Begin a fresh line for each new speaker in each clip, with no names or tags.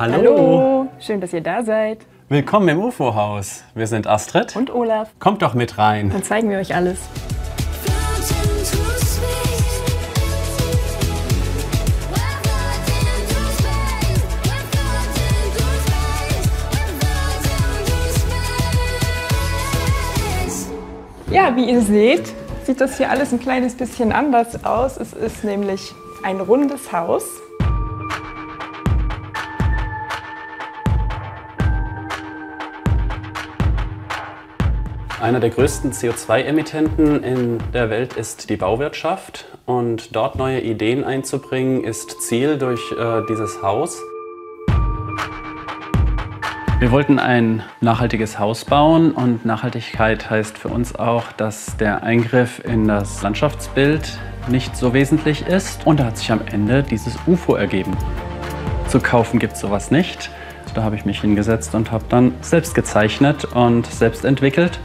Hallo.
Hallo, schön, dass ihr da seid.
Willkommen im UFO-Haus. Wir sind Astrid
Und Olaf.
Kommt doch mit rein.
Dann zeigen wir euch alles. Ja, wie ihr seht, sieht das hier alles ein kleines bisschen anders aus. Es ist nämlich ein rundes Haus.
Einer der größten CO2-Emittenten in der Welt ist die Bauwirtschaft. Und dort neue Ideen einzubringen, ist Ziel durch dieses Haus. Wir wollten ein nachhaltiges Haus bauen und Nachhaltigkeit heißt für uns auch, dass der Eingriff in das Landschaftsbild nicht so wesentlich ist. Und da hat sich am Ende dieses UFO ergeben. Zu kaufen gibt es sowas nicht. Da habe ich mich hingesetzt und habe dann selbst gezeichnet und selbst entwickelt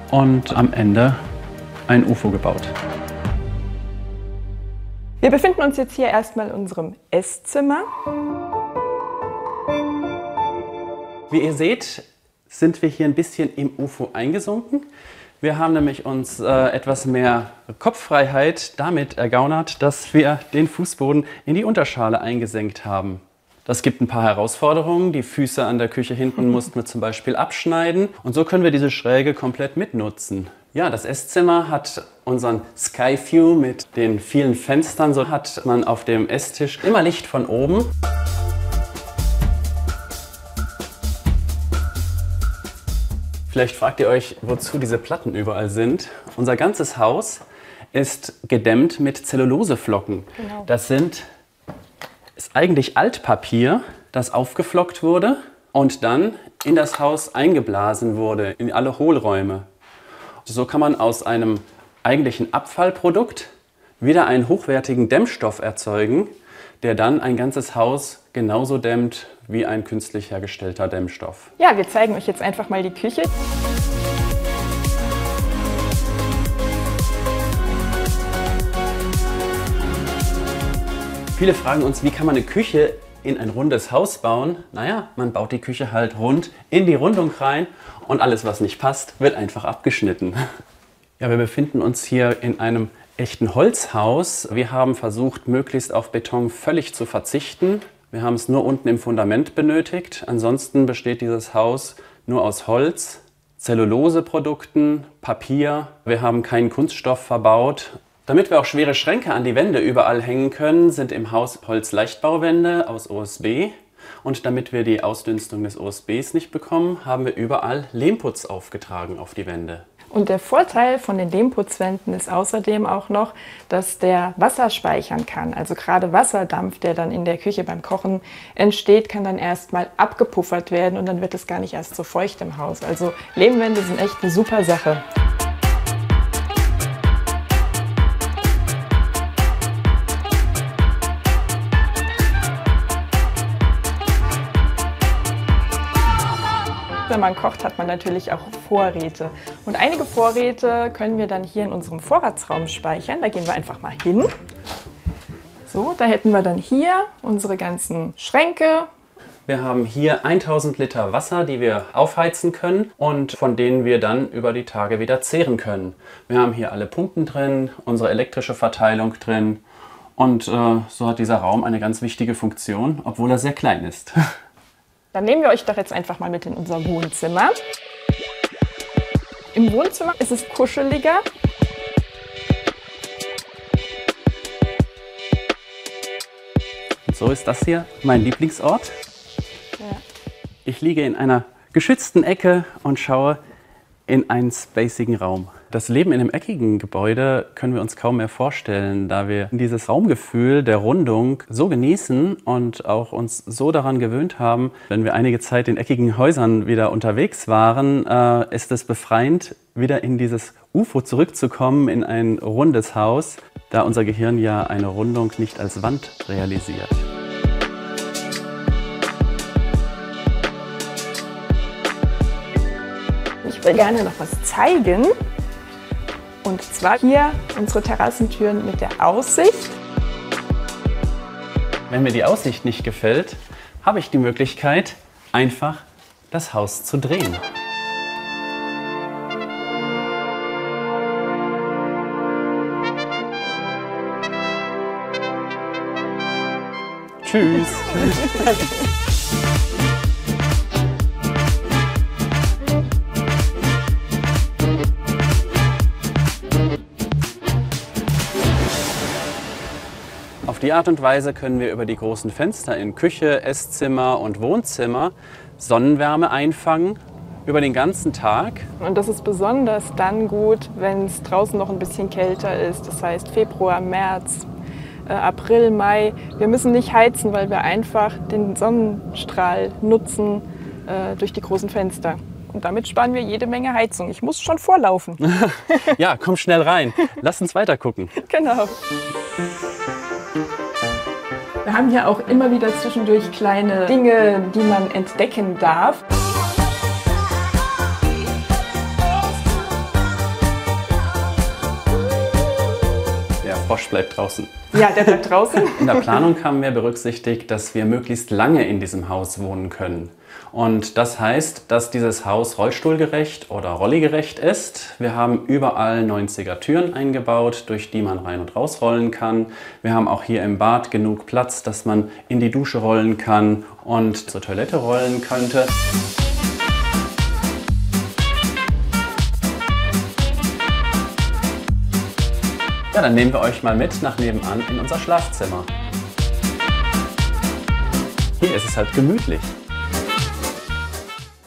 und am Ende ein UFO gebaut.
Wir befinden uns jetzt hier erstmal in unserem Esszimmer.
Wie ihr seht, sind wir hier ein bisschen im UFO eingesunken. Wir haben nämlich uns etwas mehr Kopffreiheit damit ergaunert, dass wir den Fußboden in die Unterschale eingesenkt haben. Das gibt ein paar Herausforderungen. Die Füße an der Küche hinten mussten wir zum Beispiel abschneiden. Und so können wir diese Schräge komplett mitnutzen. Ja, das Esszimmer hat unseren Sky View mit den vielen Fenstern. So hat man auf dem Esstisch immer Licht von oben. Vielleicht fragt ihr euch, wozu diese Platten überall sind. Unser ganzes Haus ist gedämmt mit Zelluloseflocken.
Genau.
Das ist eigentlich Altpapier, das aufgeflockt wurde und dann in das Haus eingeblasen wurde, in alle Hohlräume. So kann man aus einem eigentlichen Abfallprodukt wieder einen hochwertigen Dämmstoff erzeugen, der dann ein ganzes Haus genauso dämmt wie ein künstlich hergestellter Dämmstoff.
Ja, wir zeigen euch jetzt einfach mal die Küche.
Viele fragen uns, wie kann man eine Küche in ein rundes Haus bauen? Naja, man baut die Küche halt rund in die Rundung rein und alles, was nicht passt, wird einfach abgeschnitten. Ja, wir befinden uns hier in einem echten Holzhaus. Wir haben versucht, möglichst auf Beton völlig zu verzichten. Wir haben es nur unten im Fundament benötigt. Ansonsten besteht dieses Haus nur aus Holz, Zelluloseprodukten, Papier. Wir haben keinen Kunststoff verbaut. Damit wir auch schwere Schränke an die Wände überall hängen können, sind im Haus Holzleichtbauwände aus OSB. Und damit wir die Ausdünstung des OSBs nicht bekommen, haben wir überall Lehmputz aufgetragen auf die Wände.
Und der Vorteil von den Lehmputzwänden ist außerdem auch noch, dass der Wasser speichern kann. Also gerade Wasserdampf, der dann in der Küche beim Kochen entsteht, kann dann erstmal abgepuffert werden und dann wird es gar nicht erst so feucht im Haus. Also Lehmwände sind echt eine super Sache. Wenn man kocht, hat man natürlich auch Vorräte. Und einige Vorräte können wir dann hier in unserem Vorratsraum speichern. Da gehen wir einfach mal hin. So, da hätten wir dann hier unsere ganzen Schränke.
Wir haben hier 1000 Liter Wasser, die wir aufheizen können und von denen wir dann über die Tage wieder zehren können. Wir haben hier alle Pumpen drin, unsere elektrische Verteilung drin und so hat dieser Raum eine ganz wichtige Funktion, obwohl er sehr klein ist.
Dann nehmen wir euch doch jetzt einfach mal mit in unser Wohnzimmer. Im Wohnzimmer ist es kuscheliger.
Und so ist das hier mein Lieblingsort.
Ja.
Ich liege in einer geschützten Ecke und schaue in einen spacigen Raum. Das Leben in einem eckigen Gebäude können wir uns kaum mehr vorstellen, da wir dieses Raumgefühl der Rundung so genießen und auch uns so daran gewöhnt haben. Wenn wir einige Zeit in eckigen Häusern wieder unterwegs waren, ist es befreiend, wieder in dieses UFO zurückzukommen, in ein rundes Haus, da unser Gehirn ja eine Rundung nicht als Wand realisiert.
Ich will gerne noch was zeigen. Und zwar hier unsere Terrassentüren mit der Aussicht.
Wenn mir die Aussicht nicht gefällt, habe ich die Möglichkeit, einfach das Haus zu drehen. Tschüss. Auf die Art und Weise können wir über die großen Fenster in Küche, Esszimmer und Wohnzimmer Sonnenwärme einfangen über den ganzen Tag.
Und das ist besonders dann gut, wenn es draußen noch ein bisschen kälter ist. Das heißt Februar, März, April, Mai. Wir müssen nicht heizen, weil wir einfach den Sonnenstrahl nutzen durch die großen Fenster. Und damit sparen wir jede Menge Heizung. Ich muss schon vorlaufen.
Ja, komm schnell rein. Lass uns weiter gucken.
Genau. Wir haben hier auch immer wieder zwischendurch kleine Dinge, die man entdecken darf.
Der Frosch bleibt draußen.
Ja, der bleibt draußen.
In der Planung haben wir berücksichtigt, dass wir möglichst lange in diesem Haus wohnen können. Und das heißt, dass dieses Haus rollstuhlgerecht oder rolligerecht ist. Wir haben überall 90er Türen eingebaut, durch die man rein und raus rollen kann. Wir haben auch hier im Bad genug Platz, dass man in die Dusche rollen kann und zur Toilette rollen könnte. Ja, dann nehmen wir euch mal mit nach nebenan in unser Schlafzimmer. Hier ist es halt gemütlich.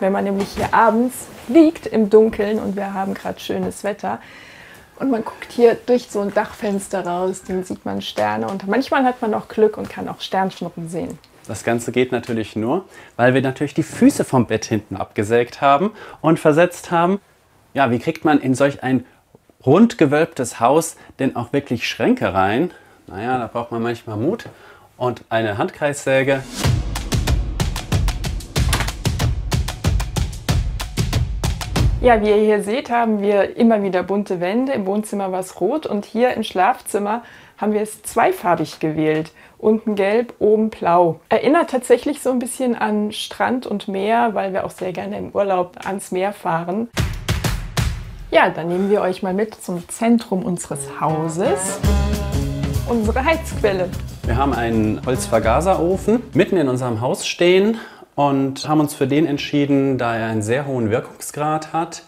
Wenn man nämlich hier abends liegt im Dunkeln und wir haben gerade schönes Wetter und man guckt hier durch so ein Dachfenster raus, dann sieht man Sterne und manchmal hat man auch Glück und kann auch Sternschnuppen sehen.
Das Ganze geht natürlich nur, weil wir natürlich die Füße vom Bett hinten abgesägt haben und versetzt haben. Ja, wie kriegt man in solch ein rund gewölbtes Haus denn auch wirklich Schränke rein? Naja, da braucht man manchmal Mut und eine Handkreissäge.
Ja, wie ihr hier seht, haben wir immer wieder bunte Wände. Im Wohnzimmer war es rot und hier im Schlafzimmer haben wir es zweifarbig gewählt. Unten gelb, oben blau. Erinnert tatsächlich so ein bisschen an Strand und Meer, weil wir auch sehr gerne im Urlaub ans Meer fahren. Ja, dann nehmen wir euch mal mit zum Zentrum unseres Hauses. Unsere Heizquelle.
Wir haben einen Holzvergaserofen mitten in unserem Haus stehen und haben uns für den entschieden, da er einen sehr hohen Wirkungsgrad hat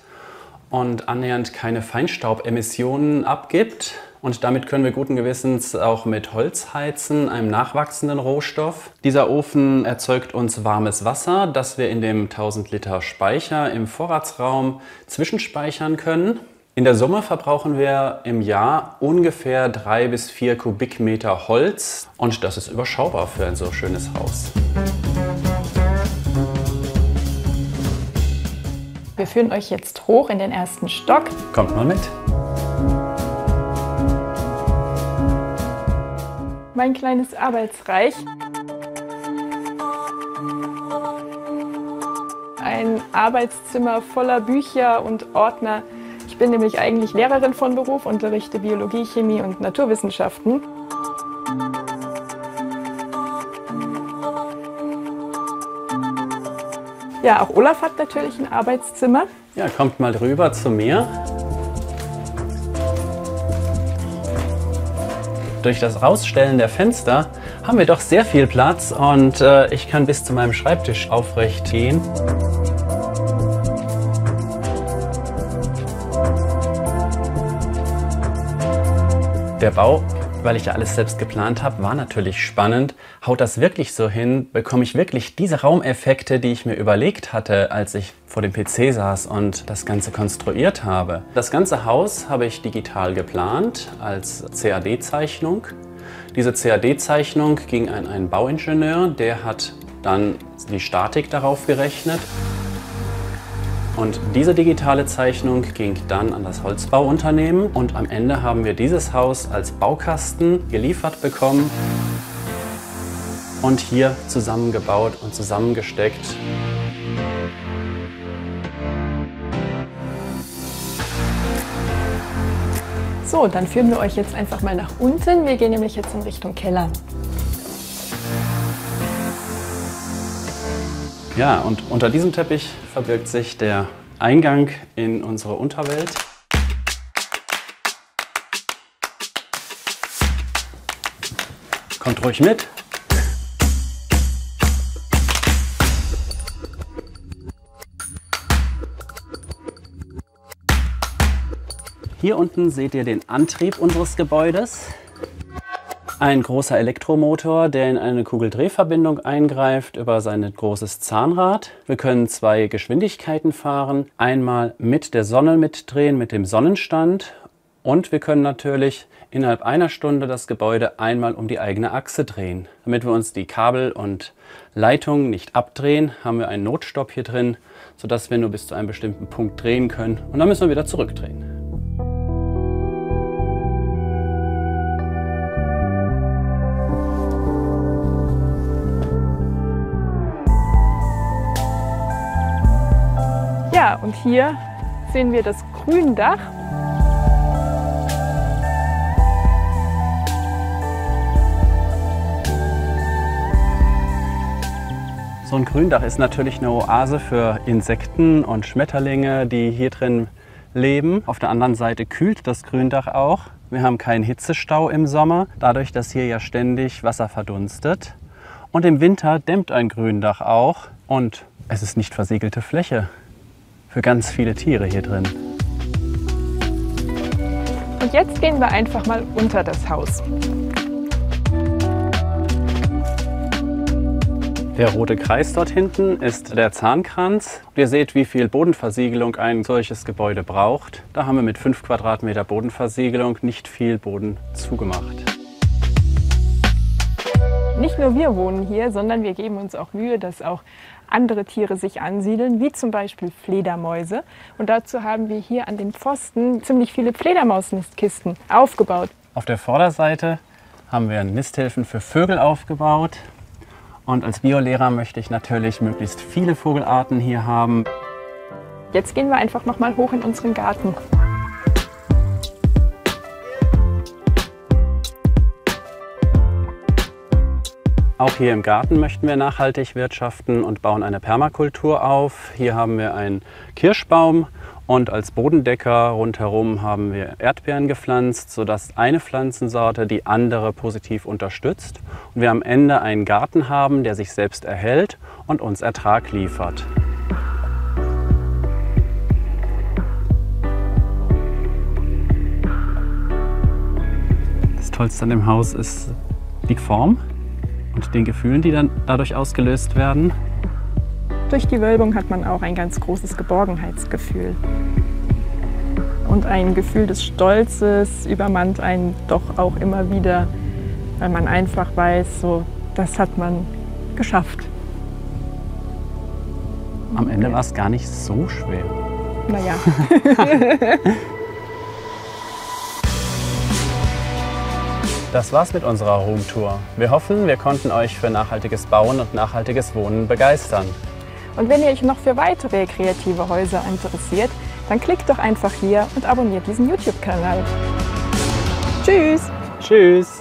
und annähernd keine Feinstaubemissionen abgibt. Und damit können wir guten Gewissens auch mit Holz heizen, einem nachwachsenden Rohstoff. Dieser Ofen erzeugt uns warmes Wasser, das wir in dem 1000 Liter Speicher im Vorratsraum zwischenspeichern können. In der Summe verbrauchen wir im Jahr ungefähr 3 bis 4 Kubikmeter Holz und das ist überschaubar für ein so schönes Haus.
Wir führen euch jetzt hoch in den ersten Stock.
Kommt mal mit.
Mein kleines Arbeitsreich. Ein Arbeitszimmer voller Bücher und Ordner. Ich bin nämlich eigentlich Lehrerin von Beruf, unterrichte Biologie, Chemie und Naturwissenschaften. Ja, auch Olaf hat natürlich ein Arbeitszimmer.
Ja, kommt mal rüber zu mir. Durch das Rausstellen der Fenster haben wir doch sehr viel Platz und ich kann bis zu meinem Schreibtisch aufrecht gehen. Der Bau, weil ich ja alles selbst geplant habe, war natürlich spannend. Haut das wirklich so hin? Bekomme ich wirklich diese Raumeffekte, die ich mir überlegt hatte, als ich vor dem PC saß und das Ganze konstruiert habe? Das ganze Haus habe ich digital geplant als CAD-Zeichnung. Diese CAD-Zeichnung ging an einen Bauingenieur, der hat dann die Statik darauf gerechnet. Und diese digitale Zeichnung ging dann an das Holzbauunternehmen und am Ende haben wir dieses Haus als Baukasten geliefert bekommen und hier zusammengebaut und zusammengesteckt.
So, dann führen wir euch jetzt einfach mal nach unten. Wir gehen nämlich jetzt in Richtung Keller.
Ja, und unter diesem Teppich verbirgt sich der Eingang in unsere Unterwelt. Kommt ruhig mit. Hier unten seht ihr den Antrieb unseres Gebäudes. Ein großer Elektromotor, der in eine Kugeldrehverbindung eingreift über sein großes Zahnrad. Wir können 2 Geschwindigkeiten fahren. Einmal mit der Sonne mitdrehen, mit dem Sonnenstand. Und wir können natürlich innerhalb einer Stunde das Gebäude einmal um die eigene Achse drehen. Damit wir uns die Kabel und Leitungen nicht abdrehen, haben wir einen Notstopp hier drin, sodass wir nur bis zu einem bestimmten Punkt drehen können. Und dann müssen wir wieder zurückdrehen.
Ja, und hier sehen wir das Gründach.
So ein Gründach ist natürlich eine Oase für Insekten und Schmetterlinge, die hier drin leben. Auf der anderen Seite kühlt das Gründach auch. Wir haben keinen Hitzestau im Sommer, dadurch, dass hier ja ständig Wasser verdunstet. Und im Winter dämmt ein Gründach auch und es ist nicht versiegelte Fläche für ganz viele Tiere hier drin.
Und jetzt gehen wir einfach mal unter das Haus.
Der rote Kreis dort hinten ist der Zahnkranz. Ihr seht, wie viel Bodenversiegelung ein solches Gebäude braucht. Da haben wir mit 5 Quadratmeter Bodenversiegelung nicht viel Boden zugemacht.
Nicht nur wir wohnen hier, sondern wir geben uns auch Mühe, dass auch andere Tiere sich ansiedeln, wie zum Beispiel Fledermäuse. Und dazu haben wir hier an den Pfosten ziemlich viele Fledermausnistkisten aufgebaut.
Auf der Vorderseite haben wir Nisthilfen für Vögel aufgebaut. Und als Biolehrer möchte ich natürlich möglichst viele Vogelarten hier haben.
Jetzt gehen wir einfach noch mal hoch in unseren Garten.
Auch hier im Garten möchten wir nachhaltig wirtschaften und bauen eine Permakultur auf. Hier haben wir einen Kirschbaum und als Bodendecker rundherum haben wir Erdbeeren gepflanzt, sodass eine Pflanzensorte die andere positiv unterstützt und wir am Ende einen Garten haben, der sich selbst erhält und uns Ertrag liefert. Das Tollste an dem Haus ist die Form und den Gefühlen, die dann dadurch ausgelöst werden.
Durch die Wölbung hat man auch ein ganz großes Geborgenheitsgefühl. Und ein Gefühl des Stolzes übermannt einen doch auch immer wieder, weil man einfach weiß, so, das hat man geschafft.
Am Ende war es gar nicht so schwer.
Naja.
Das war's mit unserer Home-Tour. Wir hoffen, wir konnten euch für nachhaltiges Bauen und nachhaltiges Wohnen begeistern.
Und wenn ihr euch noch für weitere kreative Häuser interessiert, dann klickt doch einfach hier und abonniert diesen YouTube-Kanal. Tschüss!
Tschüss!